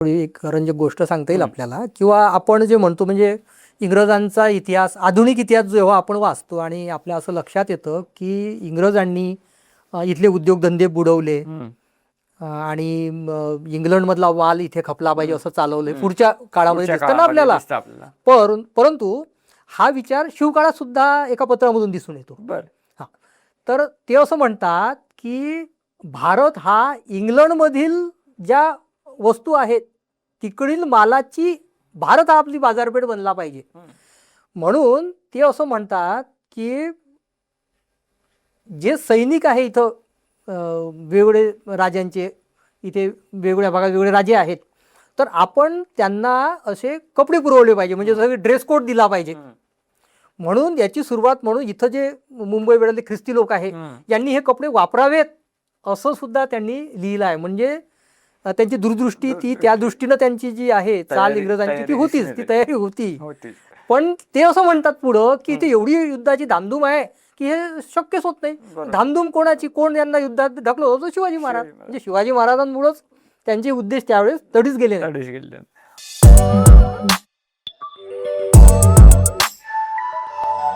थोडी एक रंजक गोष्ट सांगता येईल आपल्याला, किंवा आपण जे म्हणतो म्हणजे इंग्रजांचा इतिहास, आधुनिक इतिहास जेव्हा आपण वाचतो आणि आपल्या असं लक्षात येतं की इंग्रजांनी इथले उद्योगधंदे बुडवले आणि इंग्लंडमधला माल इथे खपला पाहिजे असं चालवलंय पुढच्या काळामध्ये दिसतं ना आपल्याला. परंतु हा विचार शिवकाळात सुद्धा एका पत्रामधून दिसून येतो. हा, तर ते असं म्हणतात की भारत हा इंग्लंडमधील ज्या वस्तू आहेत तिकडील मालाची भारत हा आपली बाजारपेठ बनला पाहिजे. म्हणून ते असं म्हणतात की जे सैनिक आहे इथं वेगवेगळे राजांचे, इथे वेगवेगळ्या भागात वेगवेगळे राजे आहेत, तर आपण त्यांना असे कपडे पुरवले पाहिजे, म्हणजे सगळे ड्रेस कोड दिला पाहिजे. म्हणून याची सुरुवात म्हणून इथं जे मुंबई बेटातले ख्रिस्ती लोक आहेत यांनी हे कपडे वापरावेत असं सुद्धा त्यांनी लिहिलं आहे. म्हणजे त्यांची दूरदृष्टी ती त्या दृष्टीनं त्यांची जी आहे चाल इंग्रजांची ती होतीच, ती तयारी होती. पण ते असं म्हणतात पुढं की ते एवढी युद्धाची धामधूम आहे की हे शक्यच होत नाही. धामधूम कोणाची, कोण यांना युद्धात ढकलत होतं? शिवाजी महाराज. म्हणजे शिवाजी महाराजांमुळेच त्यांचे उद्देश त्यावेळेस तडीच गेले.